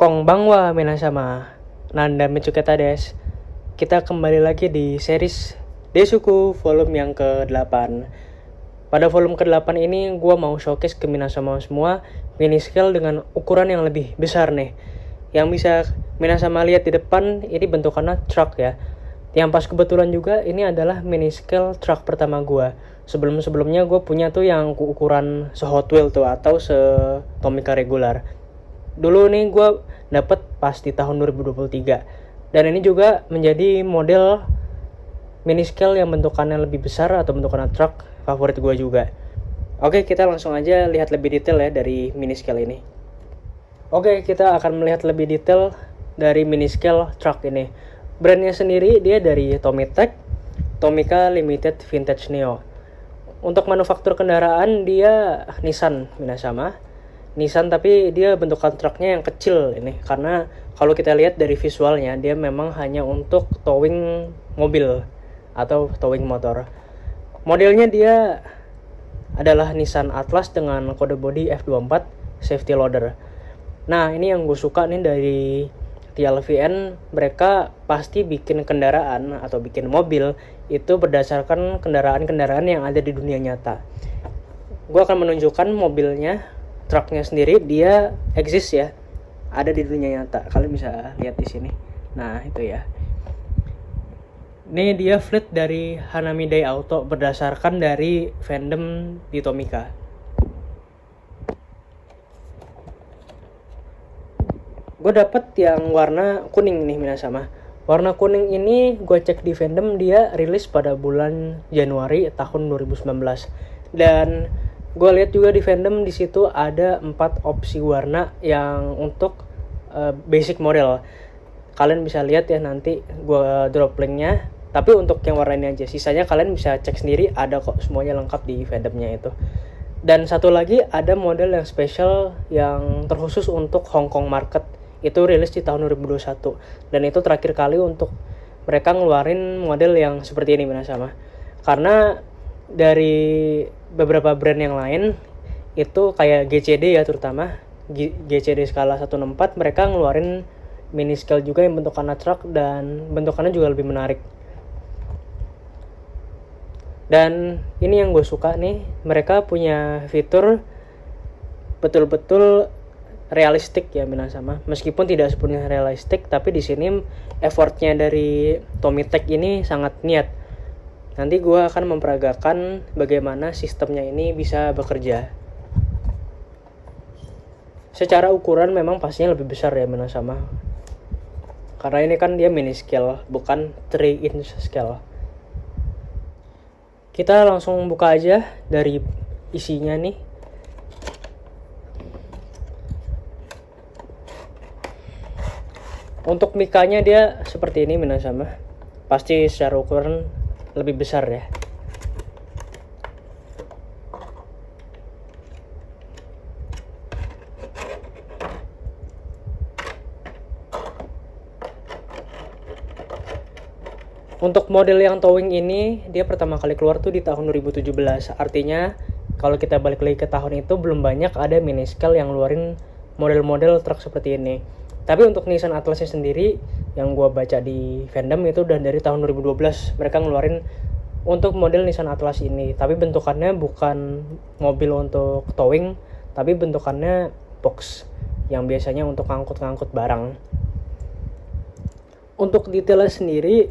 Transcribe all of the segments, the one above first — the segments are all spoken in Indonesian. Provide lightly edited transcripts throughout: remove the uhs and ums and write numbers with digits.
Konbanwa minasama, Nanda Mitsuketa desu. Kita kembali lagi di series Desuku volume yang ke-8. Pada volume ke-8 ini gue mau showcase ke minasama semua mini scale dengan ukuran yang lebih besar nih. Yang bisa minasama lihat di depan ini bentukannya truck ya. Yang pas kebetulan juga ini adalah mini scale truck pertama gue. Sebelumnya gue punya tuh yang ukuran se-Hot Wheel tuh atau se-Tomica regular. Dulu nih gue dapet pas di tahun 2023. Dan ini juga menjadi model mini scale yang bentukannya lebih besar atau bentukannya truck favorit gue juga. Oke, kita langsung aja lihat lebih detail ya dari mini scale ini. Oke, kita akan melihat lebih detail dari mini scale truck ini. Brandnya sendiri dia dari Tomitech, Tomica Limited Vintage Neo. Untuk manufaktur kendaraan dia Nissan minasama. Nissan tapi dia bentukan truknya yang kecil ini karena kalau kita lihat dari visualnya dia memang hanya untuk towing mobil atau towing motor. Modelnya dia adalah Nissan Atlas dengan kode bodi F24 safety loader. Nah, ini yang gue suka nih dari TLVN, mereka pasti bikin kendaraan atau bikin mobil itu berdasarkan kendaraan-kendaraan yang ada di dunia nyata. Gue akan menunjukkan mobilnya, truknya sendiri dia eksis ya, ada di dunia nyata. Kalian bisa lihat di sini. Nah, itu ya. Ini dia fleet dari Hanami Dai Auto berdasarkan dari fandom di Tomica. Gue dapet yang warna kuning nih minasama. Warna kuning ini gue cek di fandom dia rilis pada bulan Januari tahun 2019. Dan gue lihat juga di fandom di situ ada 4 opsi warna yang untuk basic model. Kalian bisa lihat ya nanti gue drop linknya. Tapi untuk yang warna ini aja, sisanya kalian bisa cek sendiri, ada kok semuanya lengkap di fandomnya itu. Dan satu lagi ada model yang spesial yang terkhusus untuk Hong Kong market. Itu rilis di tahun 2021 dan itu terakhir kali untuk mereka ngeluarin model yang seperti ini minasama. Karena dari beberapa brand yang lain itu kayak GCD ya, terutama GCD skala 164 mereka ngeluarin mini scale juga yang bentukannya truck dan bentukannya juga lebih menarik. Dan ini yang gue suka nih, mereka punya fitur betul-betul realistik ya minasama. Meskipun tidak sepenuhnya realistik, tapi di sini effortnya dari Tomitech ini sangat niat. Nanti gue akan memperagakan bagaimana sistemnya ini bisa bekerja. Secara ukuran memang pastinya lebih besar ya minasama. Karena ini kan dia mini scale, bukan 3-inch scale. Kita langsung buka aja dari isinya nih. Untuk mikanya dia seperti ini minasama. Pasti secara ukuran lebih besar ya. Untuk model yang towing ini dia pertama kali keluar tuh di tahun 2017. Artinya kalau kita balik lagi ke tahun itu belum banyak ada mini scale yang ngeluarin model-model truk seperti ini. Tapi untuk Nissan Atlasnya sendiri yang gue baca di fandom itu udah dari tahun 2012 mereka ngeluarin untuk model Nissan Atlas ini. Tapi bentukannya bukan mobil untuk towing, tapi bentukannya box yang biasanya untuk ngangkut-ngangkut barang. Untuk detailnya sendiri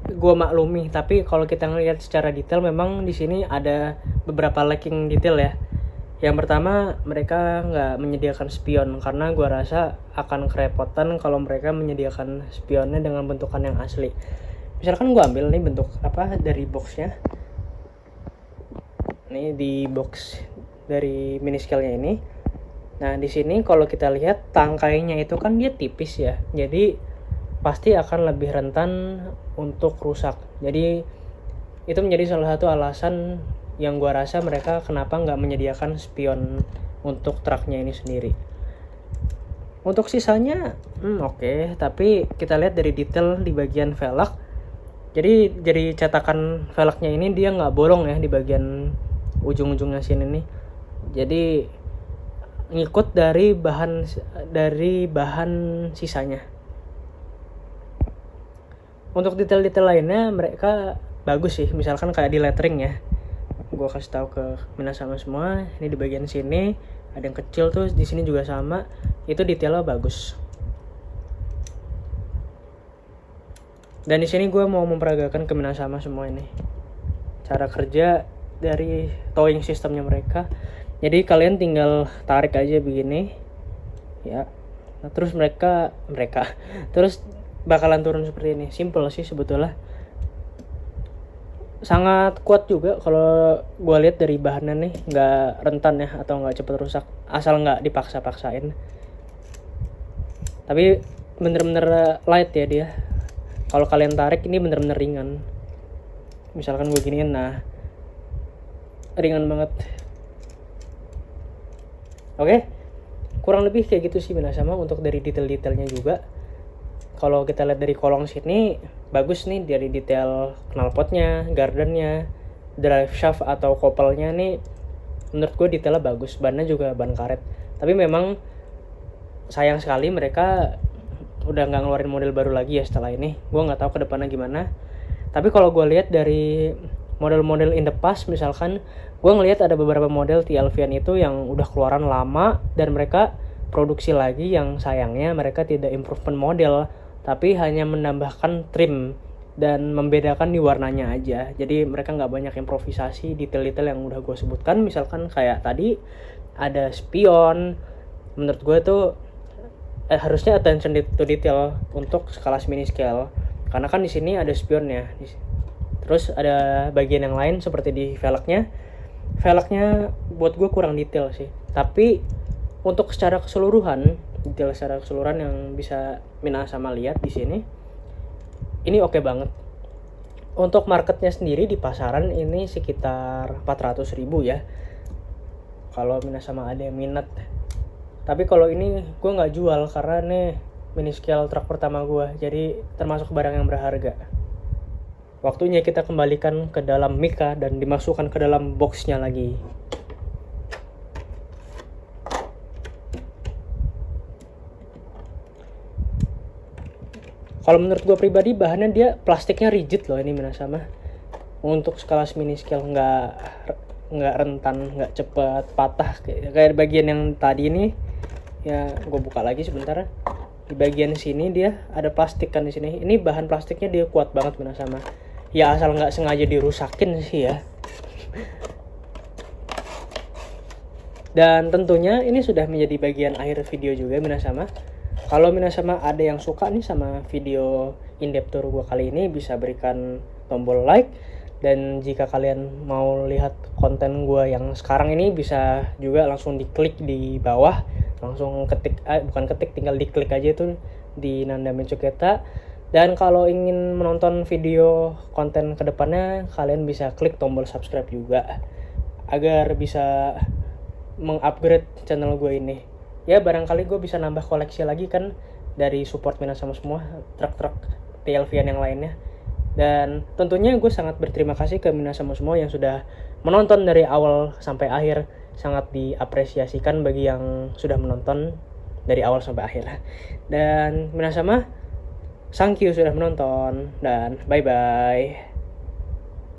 gue maklumi, tapi kalau kita ngelihat secara detail memang di sini ada beberapa lacking detail ya. Yang pertama, mereka nggak menyediakan spion karena gue rasa akan kerepotan kalau mereka menyediakan spionnya dengan bentukan yang asli. Misalkan gue ambil nih bentuk apa dari boxnya. Ini di box dari mini scale-nya ini. Nah, di sini kalau kita lihat tangkainya itu kan dia tipis ya. Jadi pasti akan lebih rentan untuk rusak. Jadi itu menjadi salah satu alasan yang gue rasa mereka kenapa nggak menyediakan spion untuk truknya ini sendiri. Untuk sisanya oke. Tapi kita lihat dari detail di bagian velg. Jadi cetakan velgnya ini dia nggak bolong ya di bagian ujung-ujungnya sini nih. Jadi ngikut dari bahan sisanya. Untuk detail-detail lainnya mereka bagus sih, misalkan kayak di lettering ya. Gue kasih tahu ke minasama semua, ini di bagian sini ada yang kecil tuh, di sini juga sama, itu detailnya bagus. Dan di sini gue mau memperagakan ke minasama semua ini cara kerja dari towing sistemnya mereka. Jadi kalian tinggal tarik aja begini ya. Nah, terus mereka terus bakalan turun seperti ini. Simple sih sebetulnya. Sangat kuat juga kalau gue lihat dari bahannya nih, nggak rentan ya atau nggak cepet rusak asal nggak dipaksa-paksain. Tapi bener-bener light ya dia. Kalau kalian tarik ini bener-bener ringan. Misalkan gue giniin, nah ringan banget. Oke, kurang lebih kayak gitu sih minasama untuk dari detail-detailnya juga. Kalau kita lihat dari kolong sini bagus nih dari detail knalpotnya, gardennya, drive shaft atau kopelnya nih menurut gue detailnya bagus. Bannya juga ban karet. Tapi memang sayang sekali mereka udah nggak ngeluarin model baru lagi ya setelah ini. Gue nggak tahu kedepannya gimana. Tapi kalau gue lihat dari model-model in the past, misalkan gue ngelihat ada beberapa model TLVN itu yang udah keluaran lama dan mereka produksi lagi, yang sayangnya mereka tidak improvement model tapi hanya menambahkan trim dan membedakan di warnanya aja. Jadi mereka nggak banyak improvisasi detail-detail yang udah gue sebutkan. Misalkan kayak tadi ada spion, menurut gue tuh harusnya attention to detail untuk kelas mini scale, karena kan di sini ada spionnya. Terus ada bagian yang lain seperti di velgnya buat gue kurang detail sih. Tapi untuk secara keseluruhan, detail secara keseluruhan yang bisa minasama lihat di sini, ini oke banget. Untuk marketnya sendiri di pasaran ini sekitar 400.000 ya. Kalau minasama ada yang minat. Tapi kalau ini gue nggak jual karena nih mini scale truk pertama gue, jadi termasuk barang yang berharga. Waktunya kita kembalikan ke dalam Mika dan dimasukkan ke dalam boxnya lagi. Kalau menurut gue pribadi bahannya dia plastiknya rigid loh ini minasama. Untuk sekelas mini scale nggak rentan, nggak cepet patah kayak bagian yang tadi ini. Ya gue buka lagi sebentar. Di bagian sini dia ada plastik kan di sini. Ini bahan plastiknya dia kuat banget minasama. Ya asal nggak sengaja dirusakin sih ya. Dan tentunya ini sudah menjadi bagian akhir video juga minasama. Kalau minasama ada yang suka nih sama video in-depth tour gue kali ini, bisa berikan tombol like. Dan jika kalian mau lihat konten gue yang sekarang ini, bisa juga langsung diklik di bawah. Langsung tinggal diklik aja tuh di Nanda Mencuketa. Dan kalau ingin menonton video konten kedepannya, kalian bisa klik tombol subscribe juga agar bisa mengupgrade channel gue ini. Ya barangkali gue bisa nambah koleksi lagi kan dari support minasama semua truk-truk TLVN yang lainnya. Dan tentunya gue sangat berterima kasih ke minasama semua yang sudah menonton dari awal sampai akhir. Sangat diapresiasikan bagi yang sudah menonton dari awal sampai akhir. Dan minasama, thank you sudah menonton dan bye-bye.